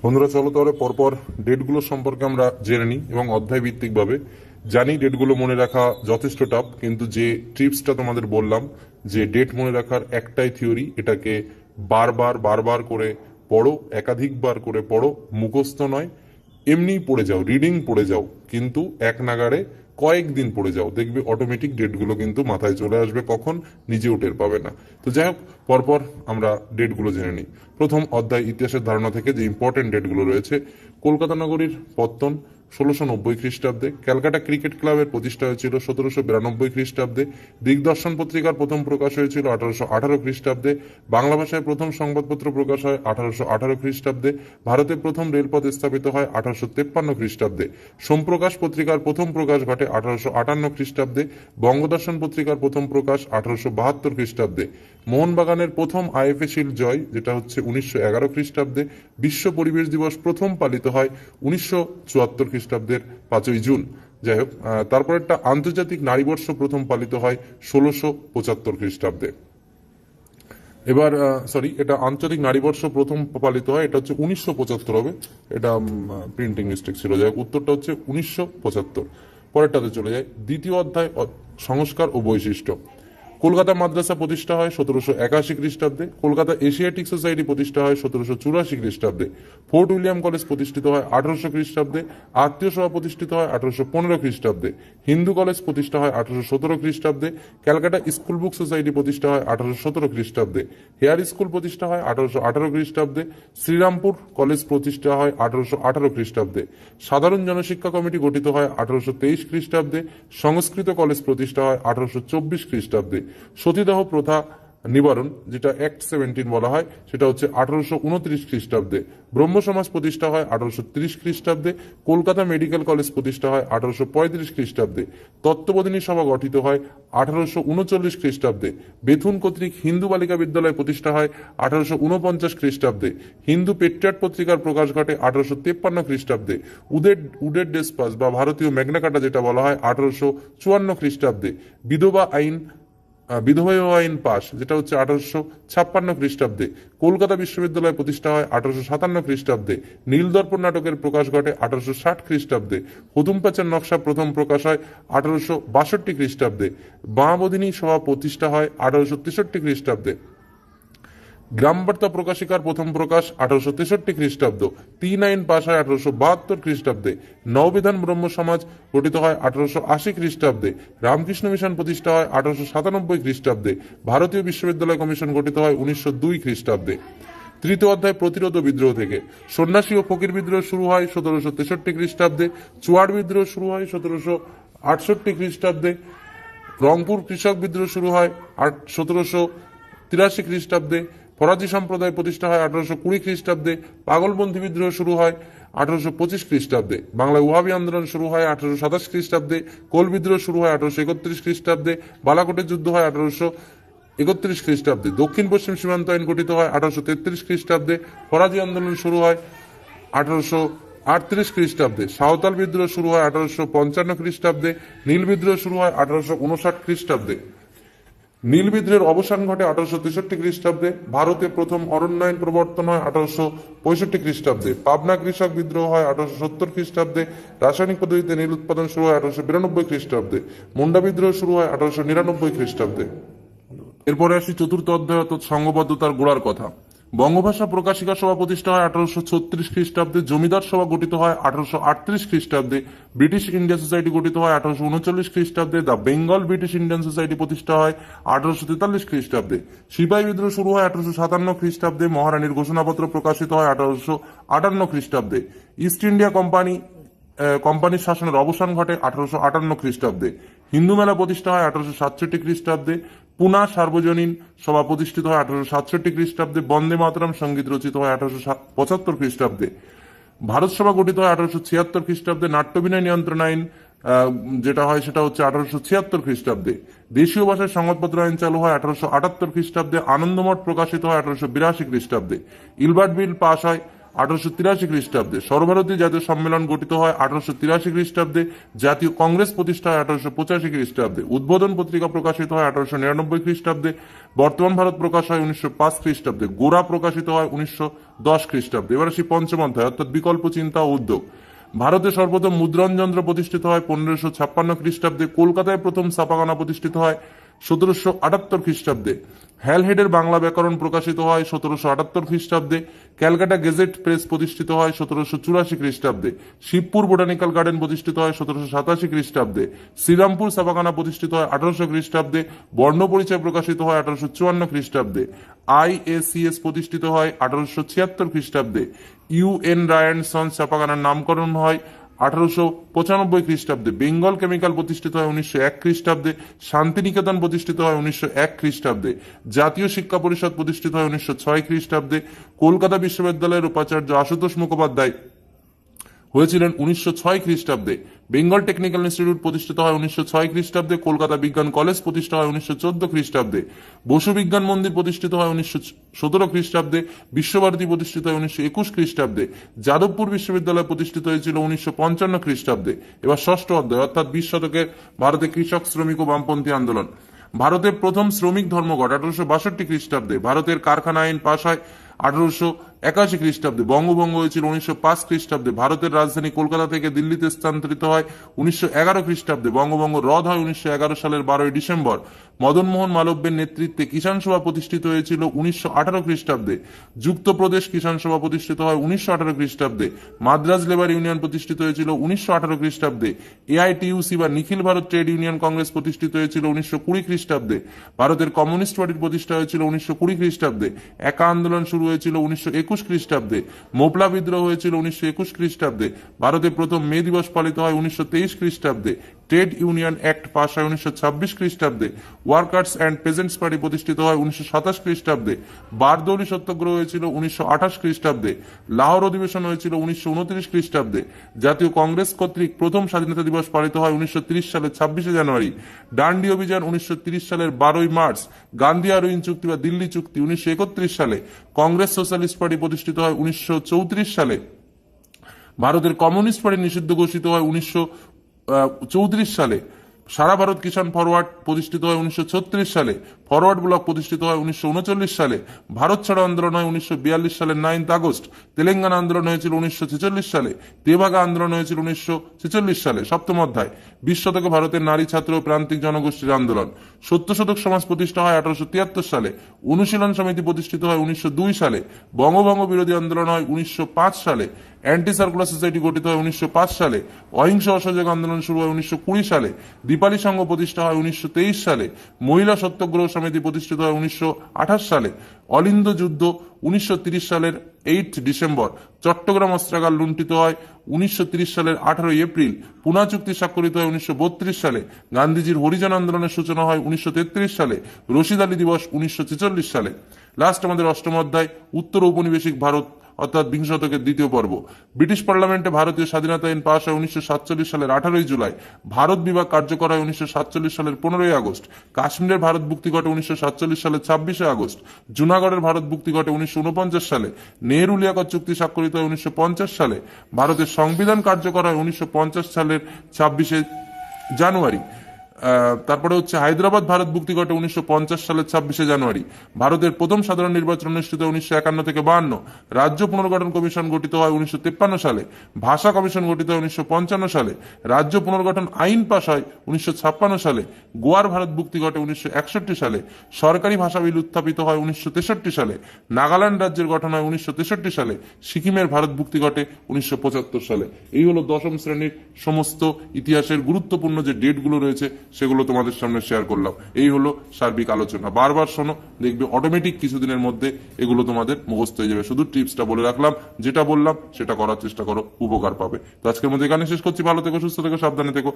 বন্ধুরা, চলো তাহলে পরপর ডেটগুলো সম্পর্কে আমরা জেনে নিই এবং অধ্যায় ভিত্তিকভাবে জানি। ডেটগুলো মনে রাখা যথেষ্ট টাফ, কিন্তু যে ট্রিপসটা তোমাদের বললাম যে ডেট মনে রাখার একটাই থিওরি, এটাকে বারবার বারবার করে পড়ো, একাধিকবার করে পড়ো, মুখস্থ নয়, এমনিই পড়ে যাও, রিডিং পড়ে যাও, কিন্তু এক নাগাড়ে কয়েকদিন পড়ে যাও, দেখবে অটোমেটিক ডেটগুলো কিন্তু মাথায় চলে আসবে, কখন নিজেও টের পাবে না। তো যাই হোক, পরপর আমরা ডেটগুলো জেনে নিই। প্রথম অধ্যায় ইতিহাসের ধারণা থেকে যে ইম্পর্টেন্ট ডেটগুলো রয়েছে: কলকাতা নগরীর পত্তন 1690 খ্রিস্টাব্দে। ক্যালকাটা ক্রিকেট ক্লাবের প্রতিষ্ঠা হয়েছিল 1792 খ্রিস্টাব্দে। দিগদর্শন পত্রিকার প্রথম প্রকাশ হয়েছিল 1818 খ্রিস্টাব্দে। বাংলা ভাষায় প্রথম সংবাদপত্র প্রকাশ হয় 1818 খ্রিস্টাব্দে। ভারতে প্রথম রেলপথ স্থাপিত হয় 1853 খ্রিস্টাব্দে। সোমপ্রকাশ পত্রিকার প্রথম প্রকাশ ঘটে 1858 খ্রিস্টাব্দে। বঙ্গদর্শন পত্রিকার প্রথম প্রকাশ 1872 খ্রিস্টাব্দে। মোহনবাগানের প্রথম আইএফএ শিল্ড জয়, যেটা হচ্ছে 1911 খ্রিস্টাব্দে। বিশ্ব পরিবেশ দিবস প্রথম পালিত হয় 1974 খ্রিস্টাব্দের 5ই জুন। যাই হোক, তারপর একটা আন্তর্জাতিক নারীবর্ষ প্রথম পালিত হয় 1675 খ্রিস্টাব্দে। এবার এটা আন্তর্জাতিক নারীবর্ষ প্রথম পালিত হয়, এটা হচ্ছে 1975 হবে, এটা প্রিন্টিং মিস্টেক ছিল। যাই হোক, উত্তরটা হচ্ছে 1975। পরেরটাতে চলে যায়। দ্বিতীয় অধ্যায় সংস্কার ও বৈশিষ্ট্য। কলকাতা মাদ্রাসা প্রতিষ্ঠা হয় 1781 খ্রিস্টাব্দে। কলকাতা এশিয়াটিক সোসাইটি প্রতিষ্ঠা হয় 1784 খ্রিস্টাব্দে। ফোর্ট উইলিয়াম কলেজ প্রতিষ্ঠিত হয় 1800 খ্রিস্টাব্দে। আত্মীয় সভা প্রতিষ্ঠিত হয় 1815 খ্রিস্টাব্দে। হিন্দু কলেজ প্রতিষ্ঠা হয় 1817 খ্রিস্টাব্দে। ক্যালকাটা স্কুল বুক সোসাইটি প্রতিষ্ঠা হয় 1817 খ্রিস্টাব্দে। হেয়ার স্কুল প্রতিষ্ঠা হয় 1818 খ্রিস্টাব্দে। শ্রীরামপুর কলেজ প্রতিষ্ঠা হয় 1818 খ্রিস্টাব্দে। সাধারণ জনশিক্ষা কমিটি গঠিত হয় 1823 খ্রিস্টাব্দে। সংস্কৃত কলেজ প্রতিষ্ঠা হয় 1824 খ্রিস্টাব্দে। সতীদাহ প্রথা নিবারণ, যেটা অ্যাক্ট 17 বলা হয়, সেটা হচ্ছে 1829 খ্রিস্টাব্দে। ব্রহ্ম সমাজ প্রতিষ্ঠা হয় 1830 খ্রিস্টাব্দে। কলকাতা মেডিকেল কলেজ প্রতিষ্ঠা হয় 1835 খ্রিস্টাব্দে। তত্ত্ববোধিনী সভা গঠিত হয় 1839 খ্রিস্টাব্দে। বেথুন কর্তৃক হিন্দু বালিকা বিদ্যালয় প্রতিষ্ঠা হয় 1849 খ্রিস্টাব্দে। হিন্দু পেট্রিয়ট পত্রিকার প্রকাশ ঘটে 1853 খ্রিস্টাব্দে। উডের ডেসপাস বা ভারতীয় ম্যাগনা কার্টা যেটা বলা হয় 1854 খ্রিস্টাব্দে। বিধবা আইন পাস, যেটা হচ্ছে 1856 খ্রিস্টাব্দে। কলকাতা বিশ্ববিদ্যালয় প্রতিষ্ঠা হয় 1857 খ্রিস্টাব্দে। নীলদর্পণ নাটকের প্রকাশ ঘটে 1860 খ্রিস্টাব্দে। হুতুম প্যাঁচার নকশা প্রথম প্রকাশ হয় 1862 খ্রিস্টাব্দে। বামাবোধিনী সভা প্রতিষ্ঠা হয় 1863 খ্রিস্টাব্দে। গ্রামবার্তা প্রকাশিকার প্রথম প্রকাশ 1863 খ্রিস্টাব্দ। 3 আইন পাশ হয় 1872 খ্রিস্টাব্দে। নববিধান ব্রহ্ম সমাজ গঠিত হয় 1880 খ্রিস্টাব্দে। রামকৃষ্ণ মিশন প্রতিষ্ঠা হয় 1897 খ্রিস্টাব্দে। ভারতীয় বিশ্ববিদ্যালয় কমিশন গঠিত হয় 1902 খ্রিস্টাব্দে। তৃতীয় অধ্যায় প্রতিরোধ ও বিদ্রোহ থেকে। সন্ন্যাসী ও ফকির বিদ্রোহ শুরু হয় 1763 খ্রিস্টাব্দে। চুয়াড় বিদ্রোহ শুরু হয় 1768 খ্রিস্টাব্দে। রংপুর কৃষক বিদ্রোহ শুরু হয় 1783 খ্রিস্টাব্দে। ফরাজি সম্প্রদায় প্রতিষ্ঠা হয় 1820 খ্রিস্টাব্দে। পাগলপন্থী বিদ্রোহ শুরু হয় 1825 খ্রিস্টাব্দে। বাংলায় ওয়াহাবি আন্দোলন শুরু হয় 1827 খ্রিস্টাব্দে। কোল বিদ্রোহ শুরু হয় 1831 খ্রিস্টাব্দে। বালাকোটের যুদ্ধ হয় 1831 খ্রিস্টাব্দে। দক্ষিণ পশ্চিম সীমান্ত আইন গঠিত হয় 1833 খ্রিস্টাব্দে। ফরাজি আন্দোলন শুরু হয় 1838 খ্রিস্টাব্দে। সাঁওতাল বিদ্রোহ শুরু হয় 1855 খ্রিস্টাব্দে। নীল বিদ্রোহ শুরু হয় 1859 খ্রিস্টাব্দে। নীল বিদ্রোহের অবসান ঘটে 1863 খ্রিস্টাব্দে। ভারতে প্রথম অরণ্যায়ন প্রবর্তন হয় 1865 খ্রিস্টাব্দে। পাবনা কৃষক বিদ্রোহ হয় 1870 খ্রিস্টাব্দে। রাসায়নিক পদ্ধতিতে নীল উৎপাদন শুরু হয় 1892 খ্রিস্টাব্দে। মুন্ডা বিদ্রোহ শুরু হয় 1899 খ্রিস্টাব্দে। এরপরে আসি চতুর্থ অধ্যায়, অর্থাৎ সংঘবদ্ধতার গোড়ার কথা। বঙ্গভাষা প্রকাশিকা সভা প্রতিষ্ঠা হয় 1836 খ্রিস্টাব্দে। জমিদার সভা গঠিত হয় 1838 খ্রিস্টাব্দে। ব্রিটিশ ইন্ডিয়া সোসাইটি গঠিত হয় 1839 খ্রিস্টাব্দে। The Bengal British Indian society প্রতিষ্ঠা হয় 1843 খ্রিস্টাব্দে। সিপাহী বিদ্রোহ শুরু হয় 1857 খ্রিস্টাব্দে। মহারানীর ঘোষণাপত্র প্রকাশিত হয় 1858 খ্রিস্টাব্দে। ইস্ট ইন্ডিয়া কোম্পানির শাসনের অবসান ঘটে 1858 খ্রিস্টাব্দে। হিন্দু মেলা প্রতিষ্ঠা হয় 1867 খ্রিস্টাব্দে। পুনা সার্বজনীন সভা প্রতিষ্ঠিত হয় 1867 খ্রিস্টাব্দে। বন্দে মাতরম সঙ্গীত রচিত হয় 1875 খ্রিস্টাব্দে। ভারত সভা গঠিত হয় 1876 খ্রিস্টাব্দে। নাট্যবিনয় নিয়ন্ত্রণ আইন যেটা হয় সেটা হচ্ছে 1876 খ্রিস্টাব্দে। দেশীয় ভাষায় সংবাদপত্র আইন চালু হয় 1878 খ্রিস্টাব্দে। আনন্দমঠ প্রকাশিত হয় 1882 খ্রিস্টাব্দে। ইলবার্ট বিল পাস হয় 1883 খ্রিস্টাব্দে। সর্বভারতীয় জাতীয় সম্মেলন গঠিত হয় 1883 খ্রিস্টাব্দে। জাতীয় কংগ্রেস প্রতিষ্ঠা হয় 1885 খ্রিস্টাব্দে। উদ্বোধন পত্রিকা প্রকাশিত হয় 1899 খ্রিস্টাব্দে। বর্তমান ভারত প্রকাশ হয় 1905 খ্রিস্টাব্দে। গোরা প্রকাশিত হয় 1910 খ্রিস্টাব্দে। এবার আসি পঞ্চম অধ্যায় অর্থাৎ বিকল্প চিন্তা ও উদ্যোগ। ভারতে সর্বপ্রথম মুদ্রণ যন্ত্র প্রতিষ্ঠিত হয় 1556 খ্রিস্টাব্দে। কলকাতায় প্রথম ছাপাখানা প্রতিষ্ঠিত হয় 1778 খ্রিস্টাব্দে। হ্যালহেডের বাংলা ব্যাকরণ প্রকাশিত হয় 1778 খ্রিস্টাব্দে। ক্যালকাটা গেজেট প্রেস প্রতিষ্ঠিত হয় 1784 খ্রিস্টাব্দে। শিবপুর বোটানিক্যাল গার্ডেন প্রতিষ্ঠিত হয় 1787 খ্রিস্টাব্দে। শ্রীরামপুর ছাপাখানা প্রতিষ্ঠিত হয় 1800 খ্রিস্টাব্দে। বর্ণ পরিচয় প্রকাশিত হয় 1854 খ্রিস্টাব্দে। IACS প্রতিষ্ঠিত হয় 1876 খ্রিস্টাব্দে। UN রায় সন্স ছাপাখানার নামকরণ হয় 1895 খ্রিস্টাব্দে। বেঙ্গল কেমিক্যাল প্রতিষ্ঠিত হয় 1901 খ্রিস্টাব্দে। শান্তিনিকেতন প্রতিষ্ঠিত হয় 1901 খ্রিস্টাব্দে। জাতীয় শিক্ষা পরিষদ প্রতিষ্ঠিত হয় 1906 খ্রিস্টাব্দে। কলকাতা বিশ্ববিদ্যালয়ের উপাচার্য আশুতোষ মুখোপাধ্যায় হয়েছিলেন 1906 খ্রিস্টাব্দে। বেঙ্গল টেকনিক্যাল ইনস্টিটিউট প্রতিষ্ঠিত হয় 1906 খ্রিস্টাব্দে। কলকাতা বিজ্ঞান কলেজ প্রতিষ্ঠা হয় 1914 খ্রিস্টাব্দে। বসু বিজ্ঞান মন্দির প্রতিষ্ঠিত হয় 1917 খ্রিস্টাব্দে। বিশ্বভারতী প্রতিষ্ঠিত হয় 1921 খ্রিস্টাব্দে। যাদবপুর বিশ্ববিদ্যালয় প্রতিষ্ঠিত হয়েছিল 1955 খ্রিস্টাব্দে। এবার ষষ্ঠ অধ্যায় অর্থাৎ 20 শতকের ভারতে কৃষক, শ্রমিক ও বামপন্থী আন্দোলন। ভারতের প্রথম শ্রমিক ধর্মঘট 1862 খ্রিস্টাব্দে। ভারতের কারখানা আইন পাশ হয় 1881 খ্রিস্টাব্দে। বঙ্গভঙ্গ হয়েছিল 1905 খ্রিস্টাব্দে। ভারতের রাজধানী কলকাতা থেকে দিল্লিতে স্থানান্তরিত হয় 1911 খ্রিস্টাব্দে। বঙ্গভঙ্গ রদ হয় 1911 সালের 12 ডিসেম্বর। মদন মোহন মালব্যের নেতৃত্বে কিষাণ সভা প্রতিষ্ঠিত হয়েছিল 1918 খ্রিস্টাব্দে। যুক্তপ্রদেশ কিষাণ সভা প্রতিষ্ঠিত হয় 1918 খ্রিস্টাব্দে। মাদ্রাজ লেবার ইউনিয়ন প্রতিষ্ঠিত হয়েছিল 1918 খ্রিস্টাব্দে। AITUC বা নিখিল ভারত ট্রেড ইউনিয়ন কংগ্রেস প্রতিষ্ঠিত হয়েছিল 1920 খ্রিস্টাব্দে। ভারতের কমিউনিস্ট পার্টির প্রতিষ্ঠা হয়েছিল 1920 খ্রিস্টাব্দে। একা আন্দোলন শুরু হয়েছিল 1921 খ্রিস্টাব্দে। মোপলা বিদ্রোহ হয়েছিল 1921 খ্রিস্টাব্দে। ভারতে প্রথম মে দিবস পালিত হয় 1923 খ্রিস্টাব্দে। ট্রেড ইউনিয়ন অ্যাক্ট পাস হয় 1926 খ্রিস্টাব্দে। ওয়ার্কার্স অ্যান্ড পেজেন্টস পার্টি প্রতিষ্ঠিত হয় 1927 খ্রিস্টাব্দে। বারদৌলি সত্যাগ্রহ হয়েছিল 1928 খ্রিস্টাব্দে। লাহোর অধিবেশন হয়েছিল 1929 খ্রিস্টাব্দে। জাতীয় কংগ্রেস কর্তৃক প্রথম স্বাধীনতা দিবস পালিত হয় 1930 সালের 26 জানুয়ারি। ডান্ডি অভিযান 1930 সালের 12 মার্চ। গান্ধী আরোইন চুক্তি বা দিল্লি চুক্তি 1931 সালে। কংগ্রেস সোশ্যালিস্ট পার্টি প্রতিষ্ঠিত হয় 1934 সালে। ভারতের কমিউনিস্ট পার্টি নিষিদ্ধ ঘোষিত হয় 1934 সালে। সারা ভারত কিষাণ ফরওয়ার্ড প্রতিষ্ঠিত হয় 1936 সালে। ফরওয়ার্ড ব্লক প্রতিষ্ঠিত হয় 1939 সালে। ভারত ছাড়ো আন্দোলন হয় 1942 সালের 9 আগস্ট। তেলেঙ্গানা আন্দোলন হয়েছিল 1946 সালে। তেভাগা আন্দোলন হয়েছিল 1946 সালে। সপ্তম অধ্যায় 20 শতকে ভারতের নারী, ছাত্র ও প্রান্তিক জনগোষ্ঠীর আন্দোলন। সত্য শতক সমাজ প্রতিষ্ঠা হয় 1873 সালে। অনুশীলন সমিতি প্রতিষ্ঠিত হয় 1902 সালে। বঙ্গভঙ্গ বিরোধী আন্দোলন হয় 1905 সালে। অ্যান্টি সার্কুলার সোসাইটি গঠিত হয় 1905 সালে। অহিংস অসহযোগ আন্দোলন শুরু হয় 1920 সালে। দীপালি সংঘ প্রতিষ্ঠা হয় 1923 সালে। মহিলা সত্যাগ্রহ সমিতি প্রতিষ্ঠিত হয় 1928 সালে। অলিন্দ যুদ্ধ 1930 সালের 8 ডিসেম্বর। চট্টগ্রাম অস্ত্রাগার লুণ্ঠিত হয় 1930 সালের 18 এপ্রিল। পুনা চুক্তি স্বাক্ষরিত হয় 1932 সালে। গান্ধীজির হরিজন আন্দোলনের সূচনা হয় 1933 সালে। রশিদ আলী দিবস 1946 সালে। লাস্ট আমাদের অষ্টম অধ্যায় উত্তর ঔপনিবেশিক ভারত অর্থাৎ 20 শতকের দ্বিতীয় পর্ব। ব্রিটিশ পার্লামেন্টে ভারতীয় স্বাধীনতা আইন পাশ হয় 1947 সালের 18 জুলাই। ভারত বিভাগ কার্যকর হয় 1947 সালের 15 আগস্ট। কাশ্মীরের ভারত মুক্তি ঘটে 1947 সালের 26 আগস্ট। জুনাগড়ের ভারত মুক্তি ঘটে 1949 সালে। নেহেরু লিয়াকত চুক্তি স্বাক্ষরিত হয় 1950 সালে। ভারতের সংবিধান কার্যকর হয় 1950 সালের 26 জানুয়ারি। তারপরে হচ্ছে হায়দ্রাবাদ ভারত মুক্তি ঘটে 1950 সালের 26 জানুয়ারি। ভারতের প্রথম সাধারণ নির্বাচন অনুষ্ঠিত 1951 থেকে 52। রাজ্য পুনর্গঠন কমিশন গঠিত হয় 1953 সালে। ভাষা কমিশন গঠিত হয় 1955 সালে। রাজ্য পুনর্গঠন আইন পাশ হয় 1956 সালে। গোয়ার ভারত মুক্তি ঘটে 1961 সালে। সরকারি ভাষা বিল উত্থাপিত হয় 1963 সালে। নাগাল্যান্ড রাজ্যের গঠন হয় 1963 সালে। সিকিমের ভারত মুক্তি ঘটে 1975 সালে। এই হলো দশম শ্রেণীর সমস্ত ইতিহাসের গুরুত্বপূর্ণ যে ডেটগুলো রয়েছে সেগুলো তোমাদের সামনে শেয়ার করলাম। এই হলো সার্বিক আলোচনা। বারবার শোনো, দেখবে অটোমেটিক কিছুদিনের মধ্যে এগুলো তোমাদের মুখস্থ হয়ে যাবে। শুধু টিপসটা বলে রাখলাম, যেটা বললাম সেটা করার চেষ্টা করো, উপকার পাবে। তো আজকের মধ্যে এখানে শেষ করছি। ভালো থেকো, সুস্থ থেকো, সাবধানে থেকো।